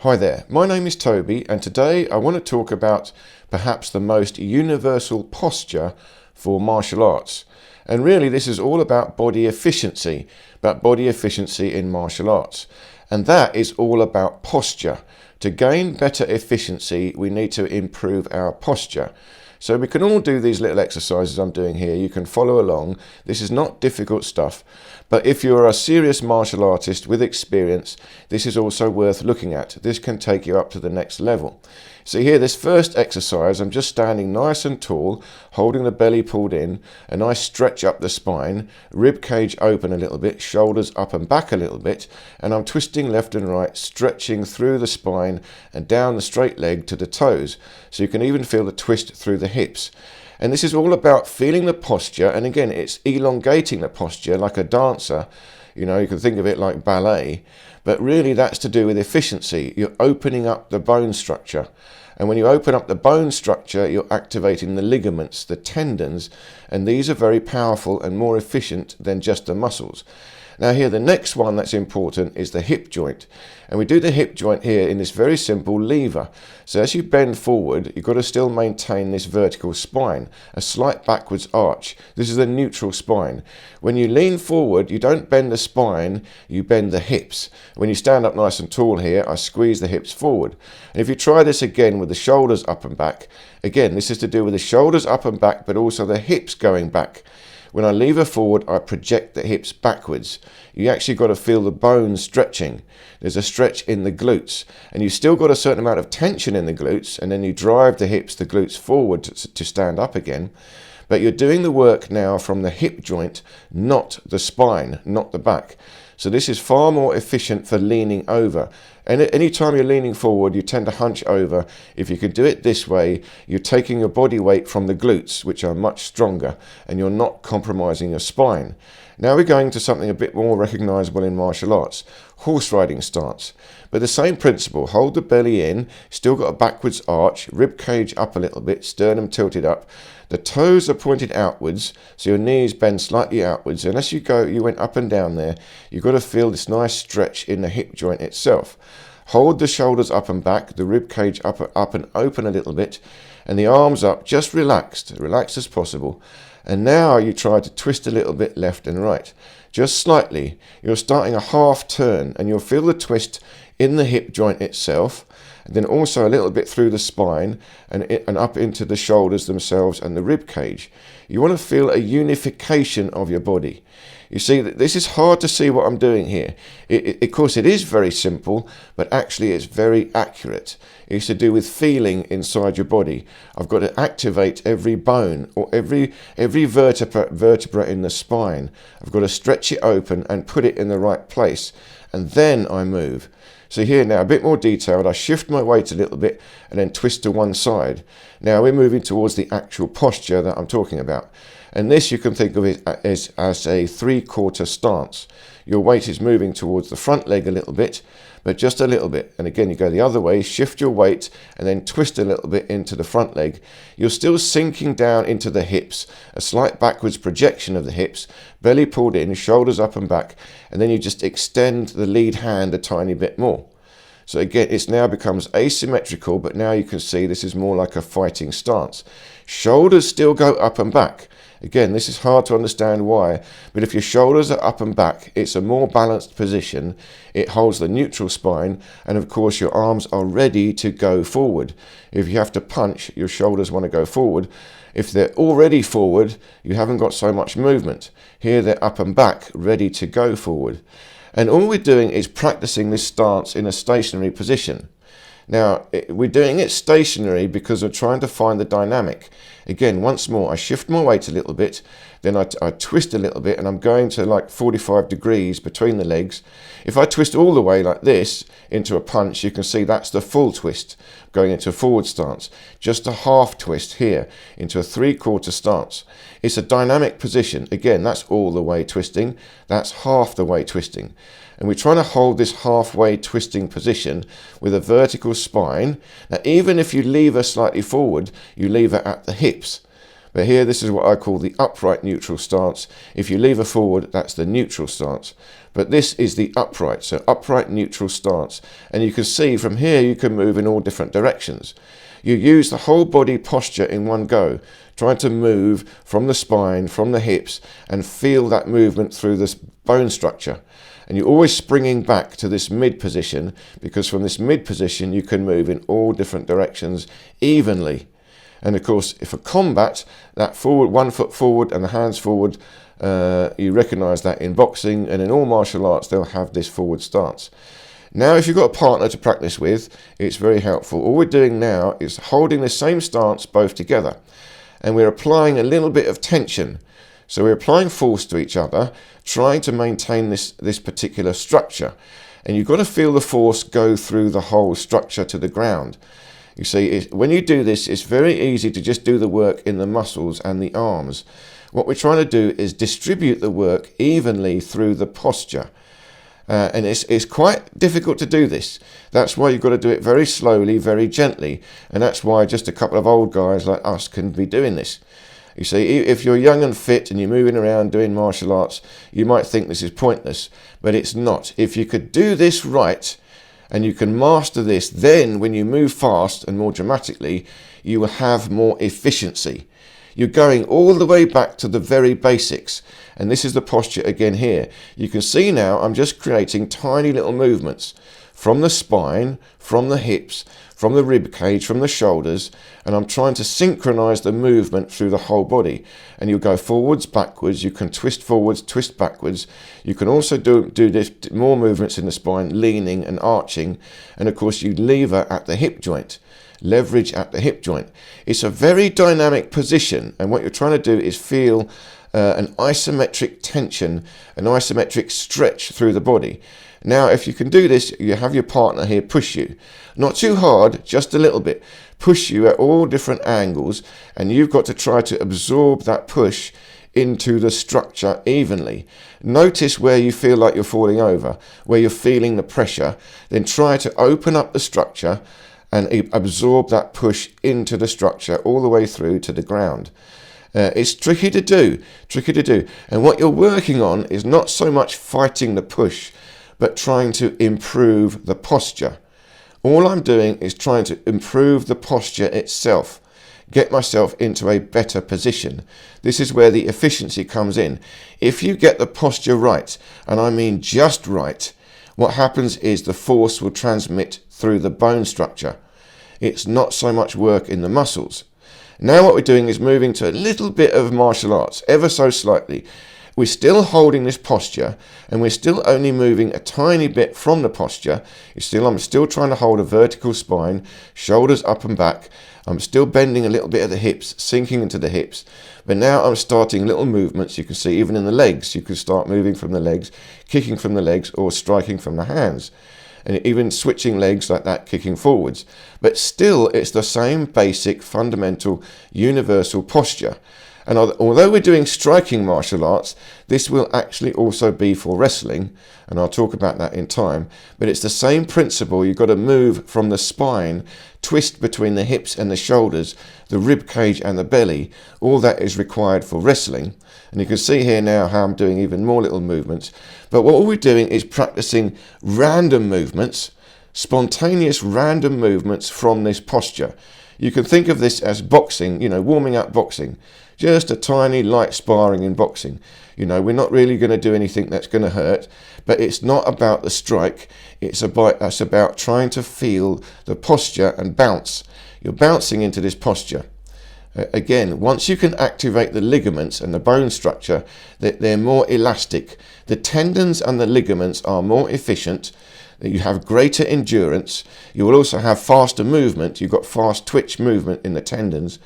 Hi there, my name is Toby and today I want to talk about perhaps the most universal posture for martial arts. And really this is all about body efficiency in martial arts. And that is all about posture. To gain better efficiency, we need to improve our posture. So we can all do these little exercises I'm doing here. You can follow along. This is not difficult stuff. But if you're a serious martial artist with experience, this is also worth looking at. This can take you up to the next level. So here, this first exercise, I'm just standing nice and tall, holding the belly pulled in, a nice stretch up the spine, rib cage open a little bit, shoulders up and back a little bit, and I'm twisting left and right, stretching through the spine and down the straight leg to the toes. So you can even feel the twist through the hips. And this is all about feeling the posture, and again, it's elongating the posture like a dancer. You know, you can think of it like ballet, but really that's to do with efficiency. You're opening up the bone structure. And when you open up the bone structure, you're activating the ligaments, the tendons, and these are very powerful and more efficient than just the muscles. Now here, the next one that's important is the hip joint. And we do the hip joint here in this very simple lever. So as you bend forward, you've got to still maintain this vertical spine, a slight backwards arch. This is a neutral spine. When you lean forward, you don't bend the spine, you bend the hips. When you stand up nice and tall here, I squeeze the hips forward. And if you try this again with the shoulders up and back, again, this is to do with the shoulders up and back, but also the hips going back. When I lever forward, I project the hips backwards. You actually got to feel the bones stretching. There's a stretch in the glutes, and you've still got a certain amount of tension in the glutes, and then you drive the hips, the glutes forward to stand up again. But you're doing the work now from the hip joint, not the spine, not the back. So this is far more efficient for leaning over. And any time you're leaning forward, you tend to hunch over. If you can do it this way, you're taking your body weight from the glutes, which are much stronger, and you're not compromising your spine. Now we're going to something a bit more recognizable in martial arts, horse riding stance. But the same principle, hold the belly in, still got a backwards arch, rib cage up a little bit, sternum tilted up. The toes are pointed outwards, so your knees bend slightly outwards. And as you went up and down there, you've got to feel this nice stretch in the hip joint itself. Hold the shoulders up and back, the rib cage up and open a little bit, and the arms up, just relaxed as possible. And now you try to twist a little bit left and right, just slightly. You're starting a half turn, and you'll feel the twist in the hip joint itself, and then also a little bit through the spine and up into the shoulders themselves and the rib cage. You want to feel a unification of your body. You see, this is hard to see what I'm doing here. Of course, it is very simple, but actually it's very accurate. It's to do with feeling inside your body. I've got to activate every bone or every vertebra in the spine. I've got to stretch it open and put it in the right place, and then I move. So here now, a bit more detailed, I shift my weight a little bit and then twist to one side. Now we're moving towards the actual posture that I'm talking about. And this you can think of it as a three-quarter stance. Your weight is moving towards the front leg a little bit, but just a little bit. And again, you go the other way, shift your weight and then twist a little bit into the front leg. You're still sinking down into the hips, a slight backwards projection of the hips, belly pulled in, shoulders up and back, and then you just extend the lead hand a tiny bit more. So again, it now becomes asymmetrical, but now you can see this is more like a fighting stance. Shoulders still go up and back. Again, this is hard to understand why, but if your shoulders are up and back, it's a more balanced position. It holds the neutral spine, and of course your arms are ready to go forward. If you have to punch, your shoulders want to go forward. If they're already forward, you haven't got so much movement. Here they're up and back, ready to go forward. And all we're doing is practicing this stance in a stationary position. Now, we're doing it stationary because we're trying to find the dynamic. Again, once more, I shift my weight a little bit, then I twist a little bit, and I'm going to like 45 degrees between the legs. If I twist all the way like this into a punch, you can see that's the full twist, going into a forward stance. Just a half twist here into a three-quarter stance. It's a dynamic position. Again, that's all the way twisting. That's half the way twisting. And we're trying to hold this halfway twisting position with a vertical spine. Now, even if you lever slightly forward, you lever at the hips. But here, this is what I call the upright neutral stance. If you lever forward, that's the neutral stance. But this is the upright, so upright neutral stance. And you can see from here you can move in all different directions. You use the whole body posture in one go, trying to move from the spine, from the hips, and feel that movement through this bone structure. And you're always springing back to this mid position, because from this mid position you can move in all different directions evenly. And of course, if a combat, that forward, 1 foot forward and the hands forward, you recognise that in boxing, and in all martial arts they'll have this forward stance. Now, if you've got a partner to practice with, it's very helpful. All we're doing now is holding the same stance both together, and we're applying a little bit of tension. So we're applying force to each other, trying to maintain this particular structure. And you've got to feel the force go through the whole structure to the ground. You see, when you do this, it's very easy to just do the work in the muscles and the arms. What we're trying to do is distribute the work evenly through the posture. And it's quite difficult to do this. That's why you've got to do it very slowly, very gently. And that's why just a couple of old guys like us can be doing this. You see, if you're young and fit and you're moving around doing martial arts, you might think this is pointless, but it's not. If you could do this right and you can master this, then when you move fast and more dramatically, you will have more efficiency. You're going all the way back to the very basics. And this is the posture again here. You can see now I'm just creating tiny little movements from the spine, from the hips, from the rib cage, from the shoulders, and I'm trying to synchronize the movement through the whole body. And you'll go forwards, backwards, you can twist forwards, twist backwards. You can also do this, more movements in the spine, leaning and arching. And of course you lever at the hip joint. Leverage at the hip joint. It's a very dynamic position, and what you're trying to do is feel an isometric tension, an isometric stretch through the body. Now, if you can do this, you have your partner here push you. Not too hard, just a little bit. Push you at all different angles, and you've got to try to absorb that push into the structure evenly. Notice where you feel like you're falling over, where you're feeling the pressure. Then try to open up the structure and absorb that push into the structure all the way through to the ground. It's tricky to do. And what you're working on is not so much fighting the push, but trying to improve the posture. All I'm doing is trying to improve the posture itself, get myself into a better position. This is where the efficiency comes in. If you get the posture right, and I mean just right, what happens is the force will transmit through the bone structure. It's not so much work in the muscles. Now what we're doing is moving to a little bit of martial arts, ever so slightly. We're still holding this posture, and we're still only moving a tiny bit from the posture. I'm still trying to hold a vertical spine, shoulders up and back. I'm still bending a little bit of the hips, sinking into the hips. But now I'm starting little movements. You can see even in the legs, you can start moving from the legs, kicking from the legs, or striking from the hands. And even switching legs like that, kicking forwards. But still, it's the same basic, fundamental, universal posture. And although we're doing striking martial arts, this will actually also be for wrestling, and I'll talk about that in time. But it's the same principle. You've got to move from the spine, twist between the hips and the shoulders, the rib cage and the belly. All that is required for wrestling. And you can see here now how I'm doing even more little movements. But what we're doing is practicing random movements, spontaneous random movements from this posture. You can think of this as boxing, warming up boxing. Just a tiny light sparring in boxing. We're not really going to do anything that's going to hurt, but it's not about the strike. It's about trying to feel the posture and bounce. You're bouncing into this posture. Again, once you can activate the ligaments and the bone structure, they're more elastic. The tendons and the ligaments are more efficient. You have greater endurance. You will also have faster movement. You've got fast twitch movement in the tendons.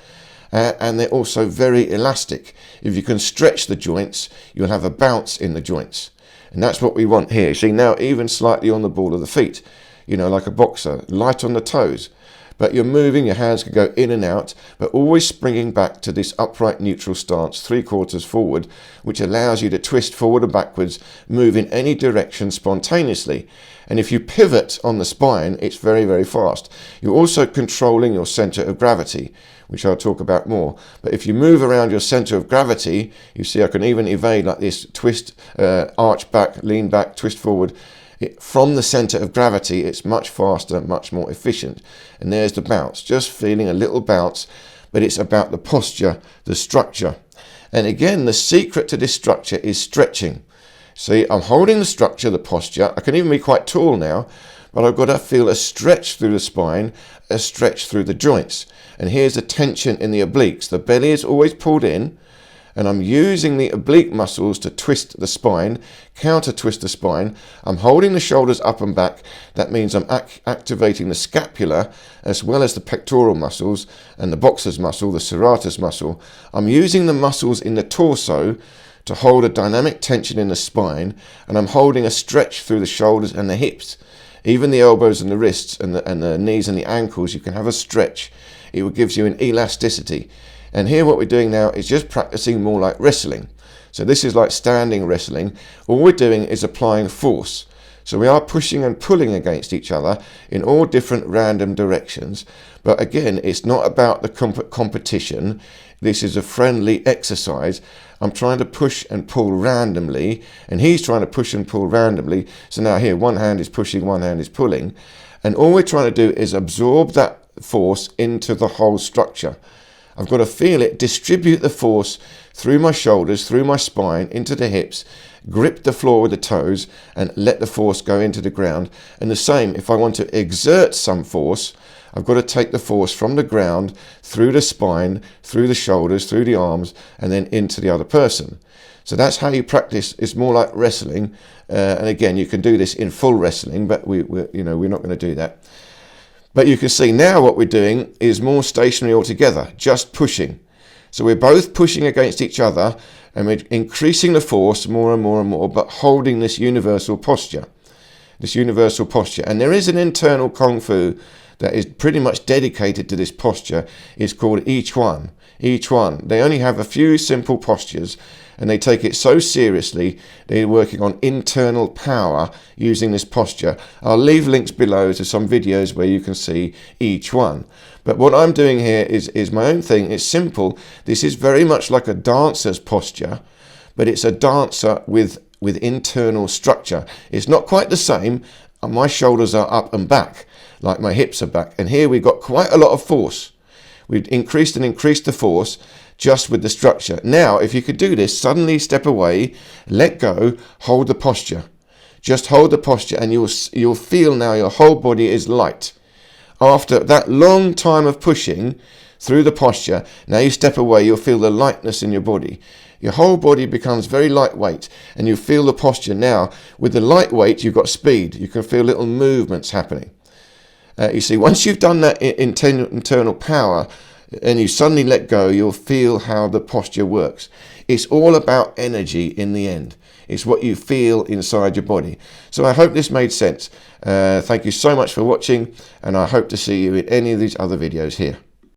And they're also very elastic. If you can stretch the joints, you'll have a bounce in the joints. And that's what we want here. See, now even slightly on the ball of the feet, like a boxer, light on the toes. but you're moving, your hands can go in and out, but always springing back to this upright neutral stance, 3/4 forward, which allows you to twist forward and backwards, move in any direction spontaneously. And if you pivot on the spine, it's very, very fast. You're also controlling your center of gravity, which I'll talk about more. But if you move around your center of gravity, you see I can even evade like this, twist, arch back, lean back, twist forward. From the center of gravity, it's much faster, much more efficient. And there's the bounce, just feeling a little bounce, but it's about the posture, the structure. And again, the secret to this structure is stretching. See, I'm holding the structure, the posture. I can even be quite tall now, but I've got to feel a stretch through the spine, a stretch through the joints. And here's a tension in the obliques. The belly is always pulled in, and I'm using the oblique muscles to twist the spine, counter twist the spine. I'm holding the shoulders up and back. That means I'm activating the scapula as well as the pectoral muscles and the boxer's muscle, the serratus muscle. I'm using the muscles in the torso to hold a dynamic tension in the spine, and I'm holding a stretch through the shoulders and the hips. Even the elbows and the wrists and the knees and the ankles, you can have a stretch. It gives you an elasticity. And here what we're doing now is just practicing more like wrestling. So this is like standing wrestling. All we're doing is applying force. So we are pushing and pulling against each other in all different random directions. But again, it's not about the competition. This is a friendly exercise. I'm trying to push and pull randomly, and he's trying to push and pull randomly. So now here, one hand is pushing, one hand is pulling. And all we're trying to do is absorb that force into the whole structure. I've got to feel it, distribute the force through my shoulders, through my spine, into the hips, grip the floor with the toes, and let the force go into the ground. And the same, if I want to exert some force, I've got to take the force from the ground, through the spine, through the shoulders, through the arms, and then into the other person. So that's how you practice. It's more like wrestling. And again, you can do this in full wrestling, but we're not going to do that. But you can see now what we're doing is more stationary altogether, just pushing. So we're both pushing against each other, and we're increasing the force more and more and more, but holding this universal posture. And there is an internal kung fu that is pretty much dedicated to this posture. It's called Yi Chuan. Yi Chuan. They only have a few simple postures, and they take it so seriously. They're working on internal power using this posture. I'll leave links below to some videos where you can see Yi Chuan. But what I'm doing here is my own thing. It's simple. This is very much like a dancer's posture, but it's a dancer with internal structure. It's not quite the same. My shoulders are up and back, like my hips are back. And here we've got quite a lot of force. We've increased the force just with the structure. Now, if you could do this, suddenly step away, let go, hold the posture. Just hold the posture, and you'll feel now your whole body is light. After that long time of pushing through the posture, now you step away, you'll feel the lightness in your body. Your whole body becomes very lightweight, and you feel the posture. Now, with the lightweight, you've got speed. You can feel little movements happening. You see, once you've done that internal power, and you suddenly let go, you'll feel how the posture works. It's all about energy in the end. It's what you feel inside your body. So I hope this made sense. Thank you so much for watching, and I hope to see you in any of these other videos here.